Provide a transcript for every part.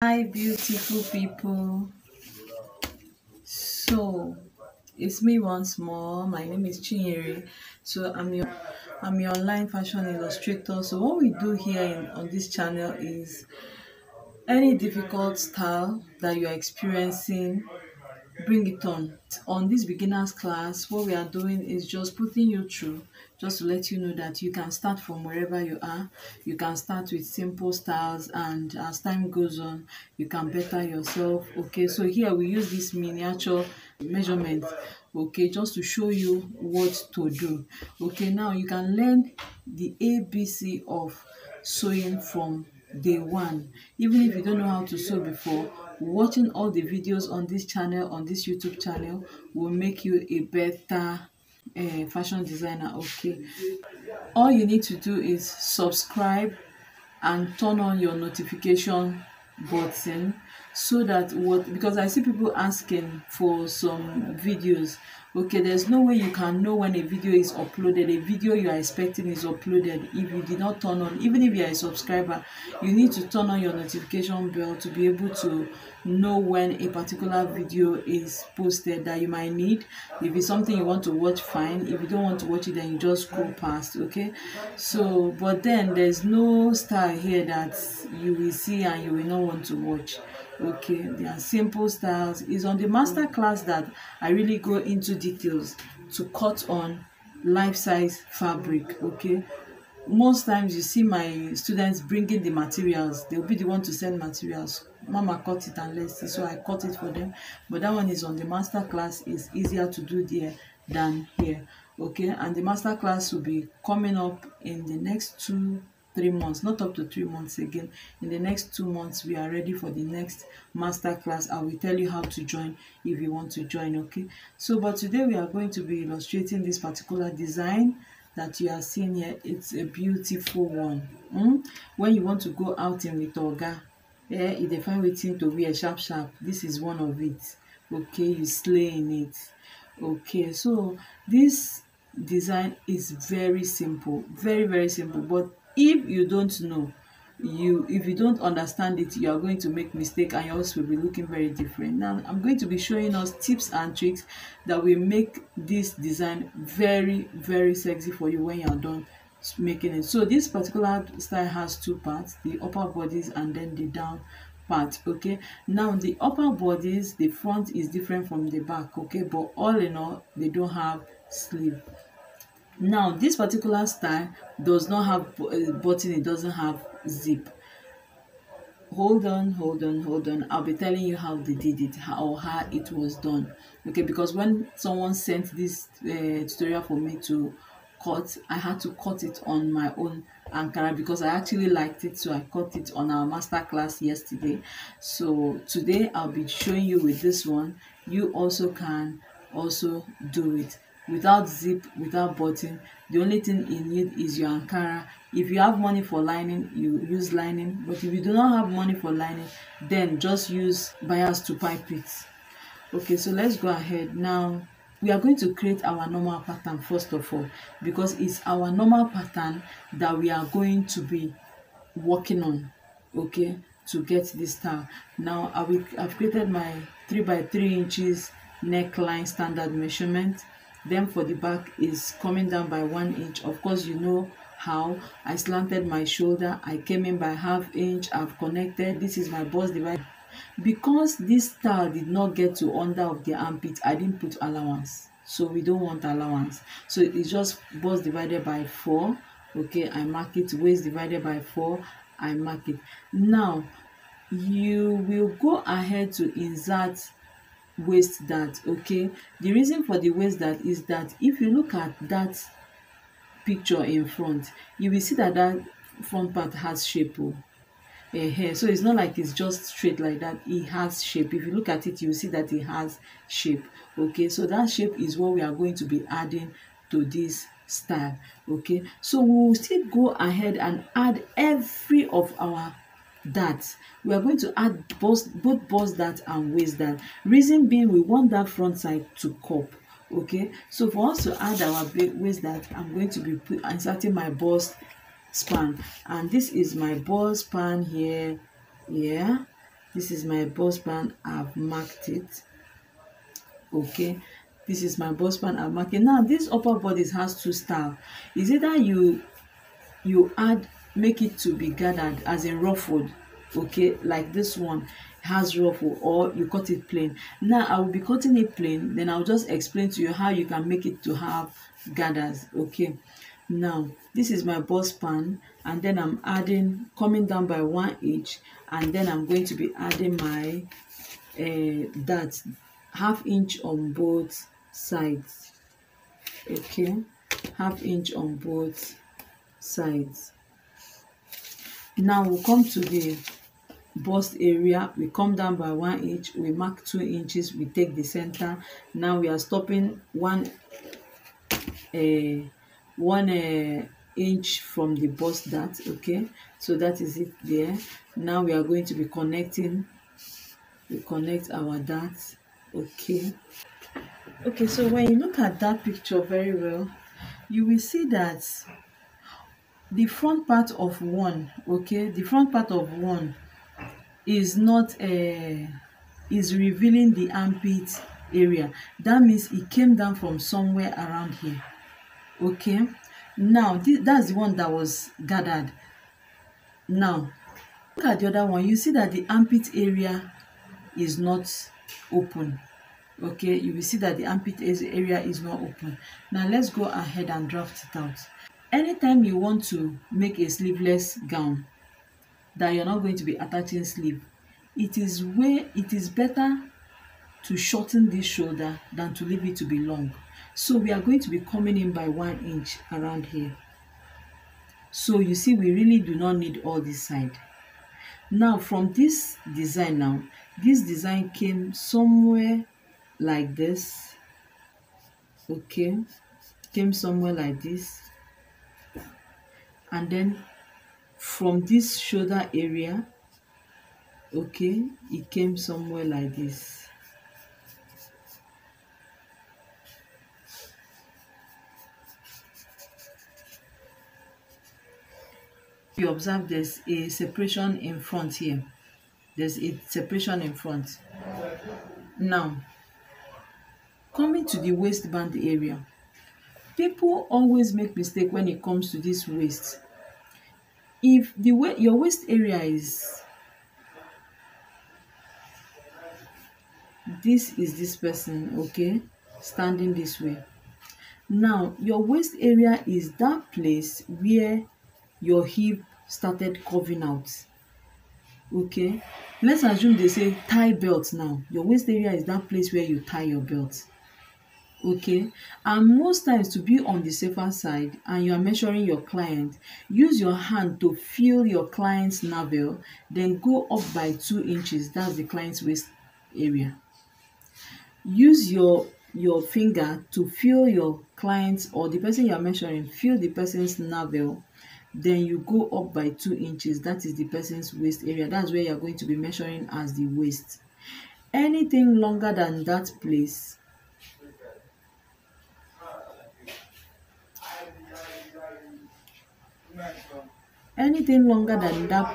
Hi, beautiful people. So it's me once more. My name is Chinyere. So I'm your online fashion illustrator. So what we do here on this channel is any difficult style that you are experiencing, bring it on. On this beginners class, what we are doing is just putting you through, just to let you know that you can start from wherever you are. You can start with simple styles, and as time goes on, you can better yourself. Okay, so here we use this miniature measurement, okay, just to show you what to do. Okay, now you can learn the ABC of sewing from day one. Even if you don't know how to sew before, watching all the videos on this channel, on this YouTube channel, will make you a better fashion designer. Okay, all you need to do is subscribe and turn on your notification button, so that what, because I see people asking for some videos. Okay, there's no way you can know when a video is uploaded, a video you are expecting is uploaded, if you did not turn on. Even if you are a subscriber, you need to turn on your notification bell to be able to know when a particular video is posted that you might need. If it's something you want to watch, fine. If you don't want to watch it, then you just scroll past. Okay, so but then there's no style here that you will see and you will not want to watch. Okay, they are simple styles. It's on the master class that I really go into details to cut on life-size fabric. Okay, most times you see my students bringing the materials, they'll be the one to send materials. Mama, cut it and let's see. So I cut it for them, but that one is on the master class. Is easier to do there than here. Okay, and the master class will be coming up in the next 2-3 months, not up to 3 months again. In the next 2 months, we are ready for the next master class. I will tell you how to join if you want to join. Okay, so but today we are going to be illustrating this particular design that you are seeing here. It's a beautiful one. When you want to go out in with oga, if they find wetin to wear sharp sharp, this is one of it. Okay, you slay in it. Okay, so this design is very simple, very very simple, but if you don't know, if you don't understand it, you are going to make mistake and yours will be looking very different. Now I'm going to be showing us tips and tricks that will make this design very very sexy for you when you are done making it. So this particular style has two parts, the upper bodies and then the down part. Okay, now the upper bodies, the front is different from the back. Okay, but all in all, they don't have sleeve. Now this particular style does not have button, it doesn't have zip. Hold on, I'll be telling you how they did it, or how it was done. Okay, because when someone sent this tutorial for me to cut, I had to cut it on my own Ankara because I actually liked it, so I cut it on our master class yesterday. So today I'll be showing you with this one. You also can also do it without zip, without button. The only thing you need is your Ankara. If you have money for lining, you use lining, but if you do not have money for lining, then just use bias to pipe it. Okay, so let's go ahead. Now we are going to create our normal pattern first of all, because it's our normal pattern that we are going to be working on, okay, to get this style. Now I've created my 3 by 3 inches neckline standard measurement. Then for the back is coming down by 1 inch. Of course, you know how I slanted my shoulder. I came in by ½ inch. I've connected. This is my bust divider. Because this style did not get to under of the armpit, I didn't put allowance, so we don't want allowance. So it's just bust divided by 4. Okay, I mark it. Waist divided by 4, I mark it. Now you will go ahead to insert waist dart. Okay, the reason for the waist dart is that if you look at that picture in front, you will see that that front part has shape. So it's not like it's just straight like that, it has shape. If you look at it, you will see that it has shape. Okay, so that shape is what we are going to be adding to this style. Okay, so we will still go ahead and add every of our darts. We are going to add both bust dart and waist dart. Reason being, we want that front side to cup. Okay, so for us to add our waist dart, I'm going to be inserting my bust span, and this is my bust span here. Yeah, This is my bust band. I've marked it. Okay, this is my bust band. I've marked it. Now this upper bodice has two styles. Is either you add, make it to be gathered as a ruffled, okay, like this one has ruffle, or you cut it plain. Now I will be cutting it plain, then I'll just explain to you how you can make it to have gathers. Okay, now this is my bust pan, and then I'm adding, coming down by 1 inch, and then I'm going to be adding my that 1/2 inch on both sides. Okay, 1/2 inch on both sides. Now we'll come to the bust area. We come down by 1 inch, we mark 2 inches, we take the center. Now we are stopping one inch from the bust dart. Okay, so that is it there. Now we are going to be connecting, we connect our darts. Okay, so when you look at that picture very well, you will see that the front part of one, okay, the front part of one is not is revealing the armpit area. That means it came down from somewhere around here. Okay, now that's the one that was gathered. Now look at the other one. You see that the armpit area is not open. Okay, you will see that the armpit area is not open. Now let's go ahead and draft it out. Anytime you want to make a sleeveless gown that you're not going to be attaching sleeve, it is better to shorten this shoulder than to leave it to be long. So we are going to be coming in by 1 inch around here. So you see, we really do not need all this side. Now from this design, now this design came somewhere like this. Okay, came somewhere like this, and then from this shoulder area, okay, it came somewhere like this. You observe there's a separation in front here. There's a separation in front. Now coming to the waistband area, people always make mistake when it comes to this waist. If the way your waist area is, this person, okay, standing this way. Now your waist area is that place where your hip started curving out. Okay, let's assume they say tie belt. Now your waist area is that place where you tie your belt. Okay, and most times, to be on the safer side and you are measuring your client, use your hand to feel your client's navel, then go up by 2 inches. That's the client's waist area. Use your finger to feel your client's, or the person you are measuring, feel the person's navel, then you go up by 2 inches. That is the person's waist area. That's where you are going to be measuring as the waist. Anything longer than that place, anything longer than that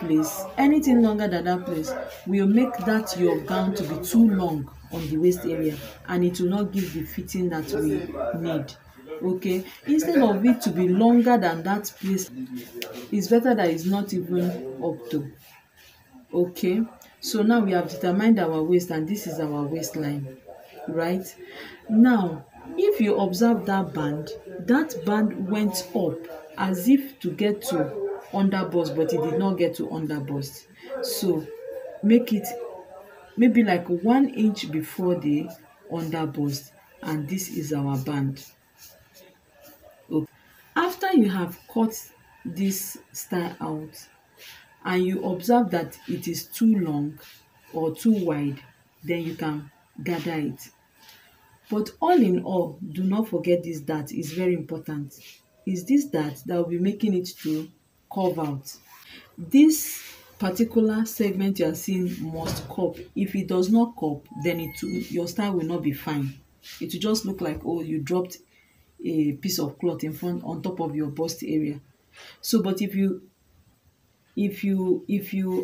place will make that your gown to be too long on the waist area, and it will not give the fitting that we need. Okay, instead of it to be longer than that place, it's better that it's not even up to. Okay, so now we have determined our waist, and this is our waistline, right? Now if you observe that band went up as if to get to under bust, but it did not get to under bust. So make it maybe like 1 inch before the under bust, and this is our band. Okay. After you have cut this style out and you observe that it is too long or too wide, then you can gather it. But all in all, do not forget this dart is very important. Is this dart that will be making it to curve out. This particular segment you are seeing must curve. If it does not curve, then your style will not be fine. It will just look like, oh, you dropped a piece of cloth in front on top of your bust area. So but if you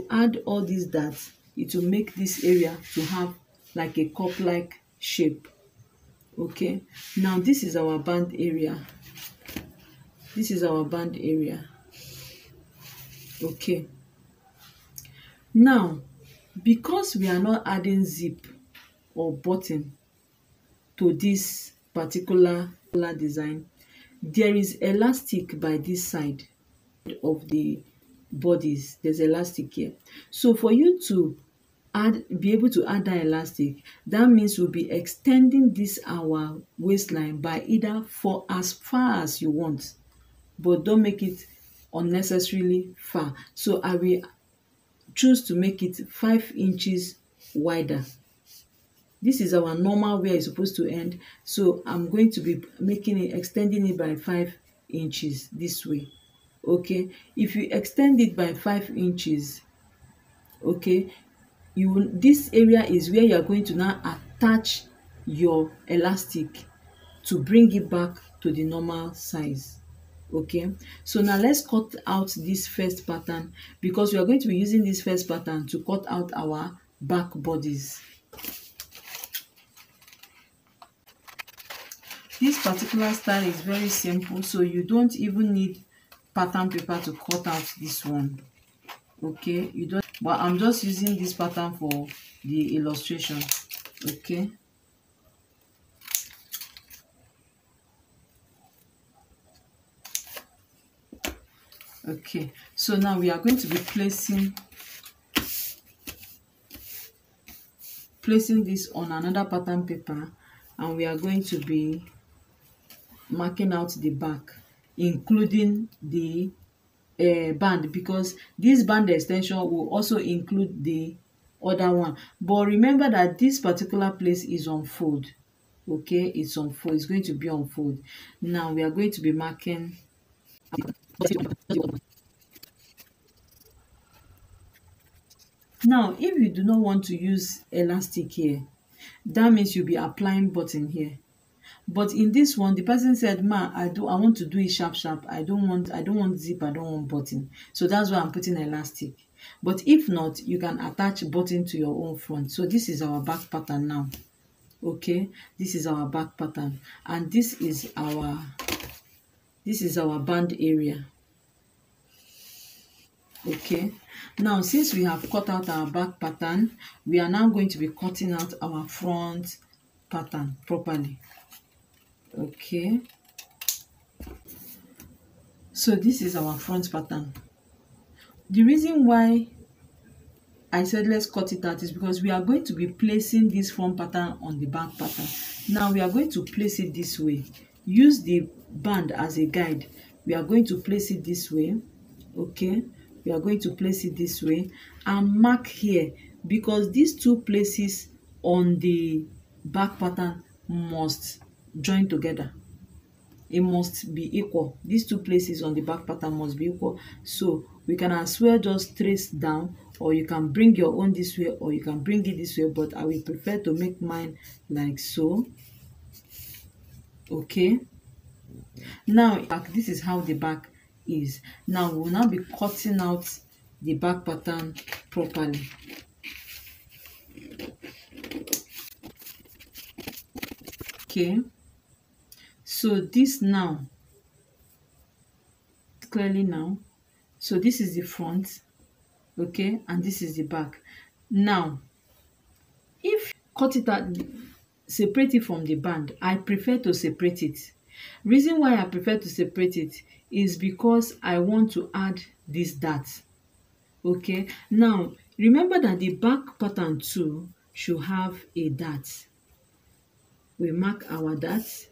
add all these darts, it will make this area to have like a cup like shape. Okay, now this is our band area. This is our band area. Okay, now because we are not adding zip or button to this particular design, there is elastic by this side of the bodies. There's elastic here. So for you to be able to add that elastic, that means we'll be extending this our waistline by either for as far as you want, but don't make it unnecessarily far. So I will choose to make it 5 inches wider. This is our normal where it's supposed to end, so I'm going to be extending it by 5 inches this way. Okay, if you extend it by 5 inches, okay, this area is where you are going to now attach your elastic to bring it back to the normal size. Okay, so now let's cut out this first pattern, because we are going to be using this first pattern to cut out our back bodies. This particular style is very simple, so you don't even need pattern paper to cut out this one. Okay, you don't, but I'm just using this pattern for the illustration. Okay, okay, so now we are going to be placing this on another pattern paper, and we are going to be marking out the back, including the band, because this band extension will also include the other one. But remember that this particular place is on fold. Okay, it's on fold, it's going to be on fold. Now we are going to be marking. Now if you do not want to use elastic here, that means you'll be applying button here. But in this one, the person said, ma, I want to do it sharp sharp. I don't want zip, I don't want button. So that's why I'm putting elastic. But if not, you can attach button to your own front. So this is our back pattern now. Okay, this is our back pattern, and this is our band area. Okay, now since we have cut out our back pattern, we are now going to be cutting out our front pattern properly. Okay, so this is our front pattern. The reason why I said let's cut it out is because we are going to be placing this front pattern on the back pattern. Now we are going to place it this way. Use the band as a guide. We are going to place it this way. Okay, we are going to place it this way and mark here, because these two places on the back pattern must join together. It must be equal. These two places on the back pattern must be equal. So we can as well just trace down, or you can bring your own this way, or you can bring it this way, but I will prefer to make mine like so. Okay, now this is how the back is. Now we will now be cutting out the back pattern properly. Okay, so this now clearly now, so this is the front, okay, and this is the back. Now if you cut it out, separate it from the band, I prefer to separate it. Reason why I prefer to separate it is because I want to add this dart. Okay, now remember that the back pattern too should have a dart. We mark our dart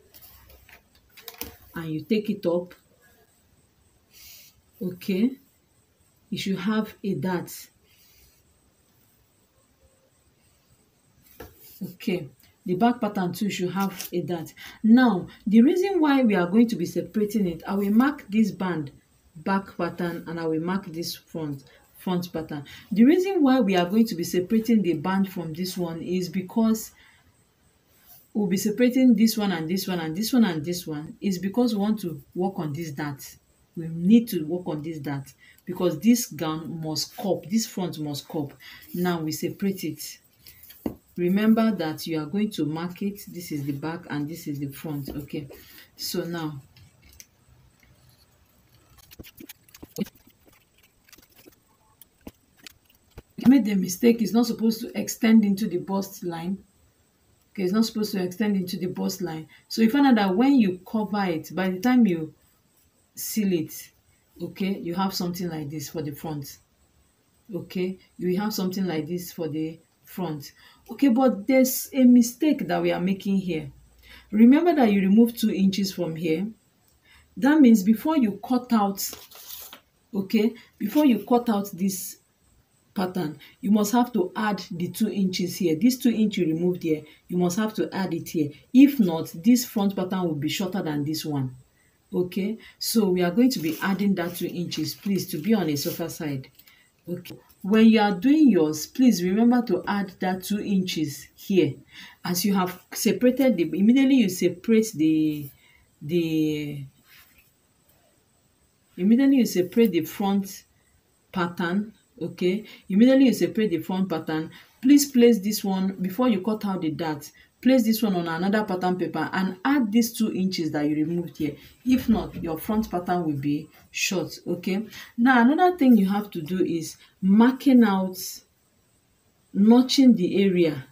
and you take it up. Okay, you should have a dart. Okay, the back pattern too should have a dart. Now the reason why we are going to be separating it, I will mark this band back pattern and I will mark this front pattern. The reason why we are going to be separating the band from this one is because we'll be separating this one and this one and this one and this one, is because we want to work on this dart. We need to work on this dart. because this gown must cup, this front must cup. Now we separate it. Remember that you are going to mark it. This is the back and this is the front. Okay, so now I made the mistake. It's not supposed to extend into the bust line. Okay, it's not supposed to extend into the bust line. So you find out that when you cover it, by the time you seal it, okay, you have something like this for the front. Okay, you have something like this for the front. Okay, but there's a mistake that we are making here. Remember that you remove 2 inches from here. That means before you cut out, okay, before you cut out this pattern, you must have to add the 2 inches here. This 2 inch you removed here, you must have to add it here. If not, this front pattern will be shorter than this one. Okay, so we are going to be adding that 2 inches, please, to be on a safer side. Okay, when you are doing yours, please remember to add that 2 inches here. As you have separated the, immediately you separate the front pattern. Okay, immediately you separate the front pattern, please place this one before you cut out the dart. Place this one on another pattern paper and add these 2 inches that you removed here. If not, your front pattern will be short. Okay, now another thing you have to do is marking out, notching the area.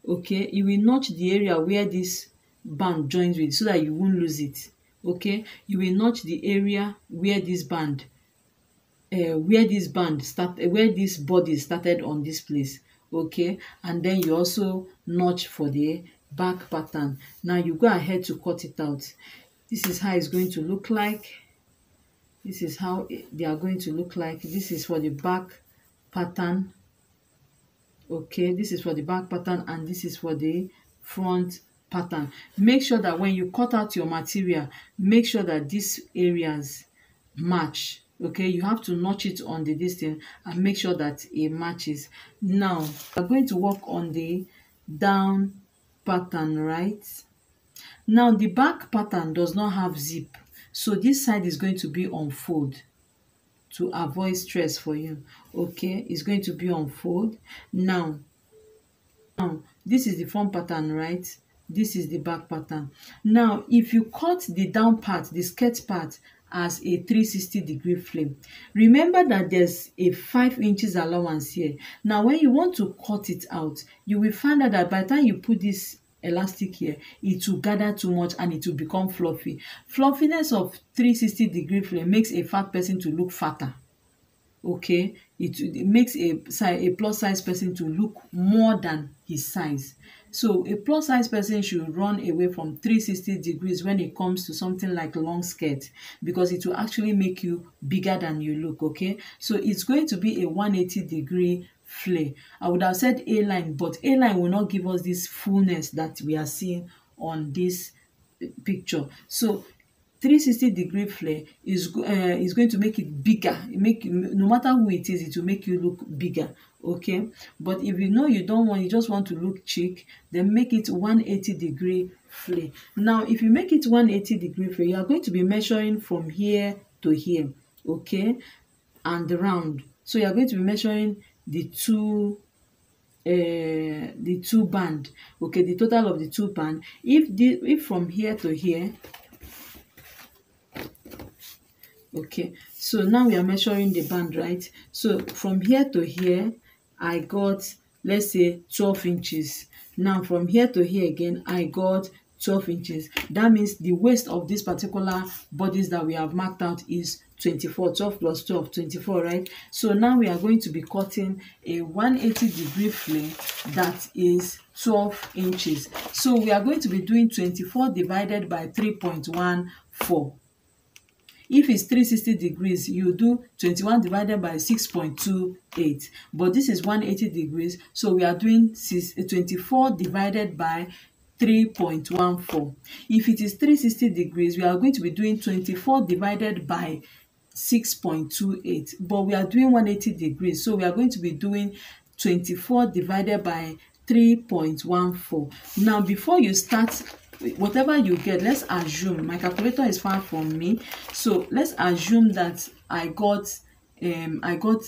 Okay, you will notch the area where this band joins with so that you won't lose it. Okay, you will notch the area where this band where this body started on this place. Okay, and then you also notch for the back pattern. Now you go ahead to cut it out. This is how it's going to look like. This is how they are going to look like. This is for the back pattern. Okay, this is for the back pattern and this is for the front pattern. Make sure that when you cut out your material, make sure that these areas match. Okay, you have to notch it on the distance and make sure that it matches. Now we're going to work on the down pattern, right? Now the back pattern does not have zip, so this side is going to be on fold to avoid stress for you. Okay, it's going to be on fold. Now this is the front pattern, right? This is the back pattern. Now if you cut the down part, the skirt part, as a 360-degree flame, remember that there's a 5 inches allowance here. Now when you want to cut it out, you will find out that by the time you put this elastic here, it will gather too much and it will become fluffy. Fluffiness of 360-degree flame makes a fat person to look fatter. Okay, it makes a plus size person to look more than his size. So a plus size person should run away from 360 degrees when it comes to something like long skirt, because it will actually make you bigger than you look. Okay, so it's going to be a 180-degree flare. I would have said A-line, but A-line will not give us this fullness that we are seeing on this picture. So 360-degree flare is going to make it bigger. No matter who it is, it will make you look bigger. Okay, but if you know you don't want, you just want to look chic, then make it 180-degree flare. Now if you make it 180-degree flare, you are going to be measuring from here to here, okay, and round. So you are going to be measuring the two band, okay, the total of the 2 band. If from here to here, okay, so now we are measuring the band, right? So from here to here, I got, let's say, 12 inches. Now from here to here again, I got 12 inches. That means the waist of this particular bodies that we have marked out is 24. 12 plus 12, 24, right? So now we are going to be cutting a 180-degree flare that is 12 inches. So we are going to be doing 24 divided by 3.14. If it's 360 degrees, you do 21 divided by 6.28. But this is 180 degrees, so we are doing 24 divided by 3.14. If it is 360 degrees, we are going to be doing 24 divided by 6.28. But we are doing 180 degrees, so we are going to be doing 24 divided by 3.14. Now, before you start, whatever you get, let's assume my calculator is far from me, so let's assume that I got I got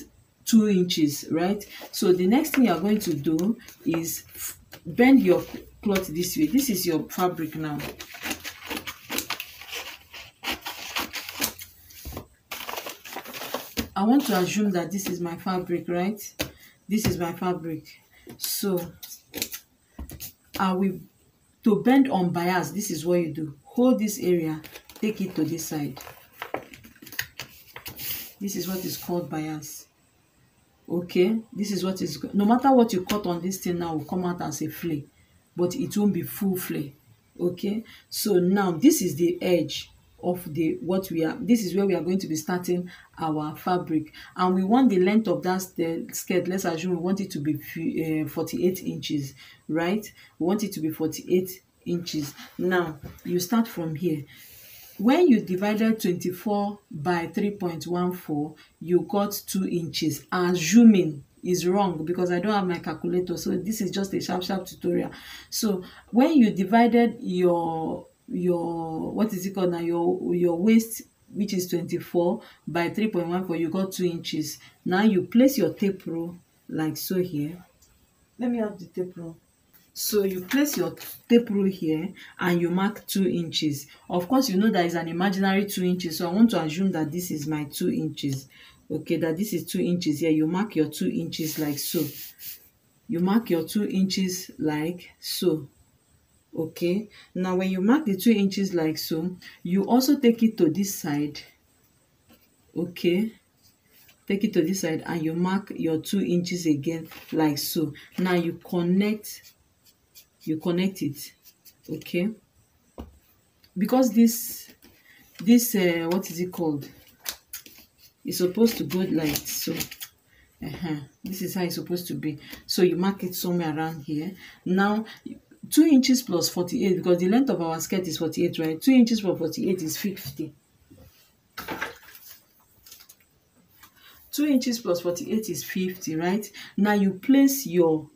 2 inches, right? So the next thing you're going to do is bend your cloth this way. This is your fabric now. I want to assume that this is my fabric, right? This is my fabric. So I will, to bend on bias, this is what you do. Hold this area, take it to this side. This is what is called bias. Okay, this is what is, no matter what you cut on this thing now will come out as a flay, but it won't be full flay. Okay, so now this is the edge of the what we are, this is where we are going to be starting our fabric, and we want the length of that skirt, let's assume we want it to be 48 inches, right? We want it to be 48 inches. Now you start from here. When you divided 24 by 3.14, you got 2 inches. Assuming is wrong because I don't have my calculator, so this is just a sharp tutorial. So when you divided your what is it called now, your waist, which is 24 by 3.14, you got 2 inches. Now you place your tape rule like so here. Let me have the tape rule. So you place your tape rule here and you mark 2 inches. Of course, you know that is an imaginary 2 inches. So I want to assume that this is my 2 inches. Okay, that this is 2 inches here. You mark your 2 inches like so. You mark your 2 inches like so. Okay, now when you mark the 2 inches like so, you also take it to this side. Okay, take it to this side and you mark your 2 inches again like so. Now you connect it. Okay, because this what is it called, it's supposed to go like so. This is how it's supposed to be. So you mark it somewhere around here. Now 2 inches plus 48, because the length of our skirt is 48, right? 2 inches plus 48 is 50. 2 inches plus 48 is 50, right? Now you place your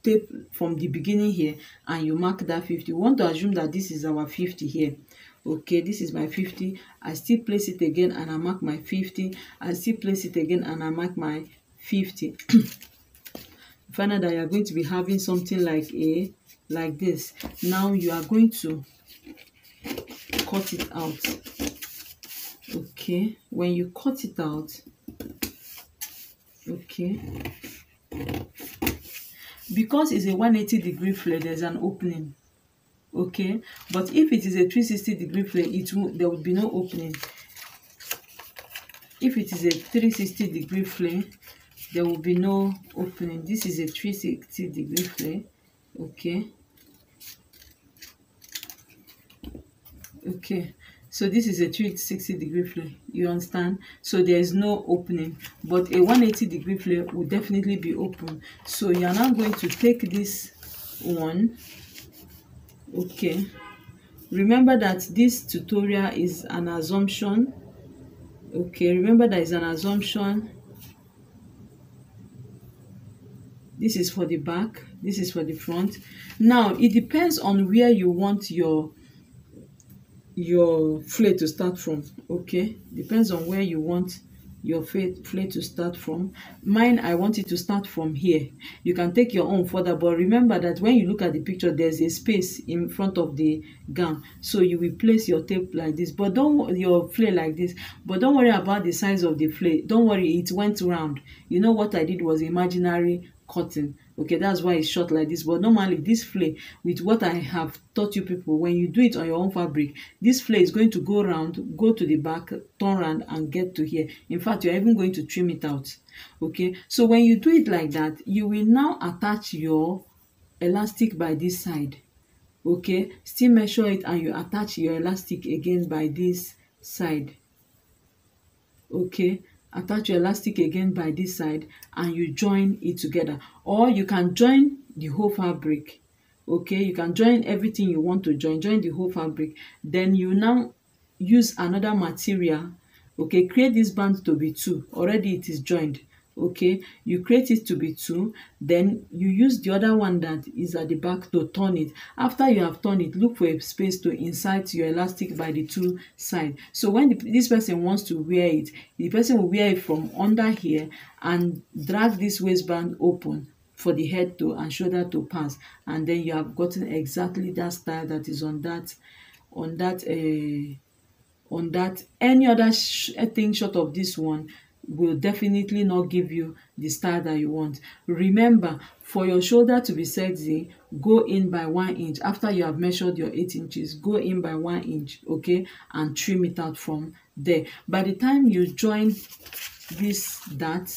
tape from the beginning here and you mark that 50. We want to assume that this is our 50 here. Okay, this is my 50. I still place it again and I mark my 50. I still place it again and I mark my 50. Find out that you are going to be having something like this. Now you are going to cut it out. Okay, when you cut it out, okay, because it's a 180-degree flare, there's an opening. Okay, but if it is a 360-degree flare, there will be no opening. If it is a 360-degree flare, there will be no opening. This is a 360-degree flare. Okay, okay, so this is a 360-degree flare, you understand? So there is no opening, but a 180-degree flare will definitely be open. So you are now going to take this one. Okay, remember that this tutorial is an assumption. Okay, remember that is an assumption. This is for the back, this is for the front. Now it depends on where you want your flare to start from. Okay, depends on where you want your flare to start from. Mine, I want it to start from here. You can take your own further, but remember that when you look at the picture, there's a space in front of the gown, so you will place your tape like this, but your flare like this, but don't worry about the size of the flare. Don't worry, it went round. You know what I did was imaginary cutting. Okay, that's why it's short like this. But normally this flare, with what I have taught you people, when you do it on your own fabric, this flare is going to go round, go to the back, turn around and get to here. In fact, you're even going to trim it out. Okay, so when you do it like that, you will now attach your elastic by this side. Okay, still measure it and you attach your elastic again by this side. Okay, attach your elastic again by this side and you join it together, or you can join the whole fabric. Okay, you can join everything you want to join the whole fabric. Then you now use another material. Okay, create this band to be 2. Already it is joined. okay, you create it to be 2, then you use the other one that is at the back to turn it. After you have turned it, look for a space to insert your elastic by the 2 side. So when this person wants to wear it, the person will wear it from under here and drag this waistband open for the head to and shoulder to pass, and then you have gotten exactly that style that is on that any other thing short of this one will definitely not give you the style that you want. Remember, for your shoulder to be sexy, go in by 1 inch. After you have measured your 8 inches, go in by 1 inch, okay, and trim it out from there. By the time you join this dart,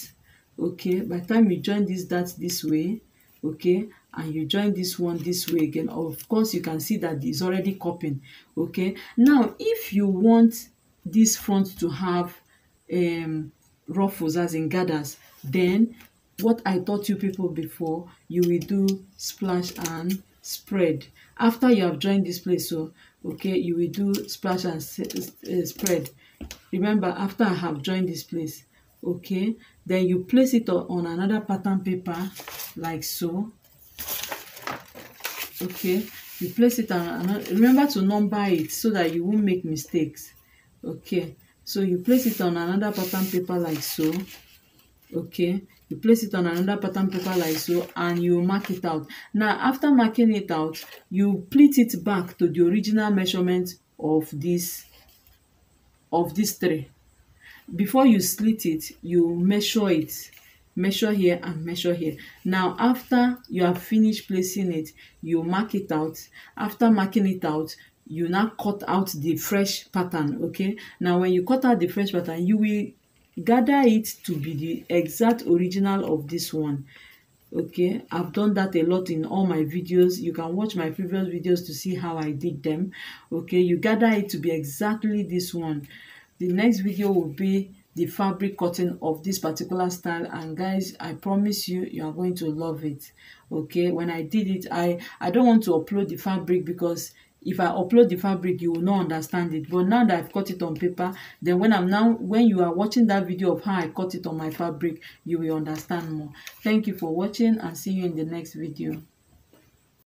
okay, by the time you join this dart this way, okay, and you join this one this way again, of course you can see that it's already cupping, okay. Now if you want this front to have ruffles, as in gathers, then what I taught you people before, you will do splash and spread. After you have joined this place, so okay, you will do splash and spread. Remember, after I have joined this place, okay, then you place it on another pattern paper like so, okay, you place it on, remember to number it so that you won't make mistakes, okay. So you place it on another pattern paper like so, okay, you place it on another pattern paper like so, and you mark it out. Now after marking it out, you pleat it back to the original measurement of this tray. Before you slit it, you measure it, measure here and measure here. Now after you have finished placing it, you mark it out. After marking it out, you now cut out the fresh pattern, okay. Now when you cut out the fresh pattern, you will gather it to be the exact original of this one, okay. I've done that a lot in all my videos. You can watch my previous videos to see how I did them, okay. You gather it to be exactly this one. The next video will be the fabric cutting of this particular style, and guys, I promise you, you are going to love it, okay. When I did it, I don't want to upload the fabric, because if I upload the fabric, you will not understand it. But now that I've cut it on paper, then when you are watching that video of how I cut it on my fabric, you will understand more. Thank you for watching, and see you in the next video.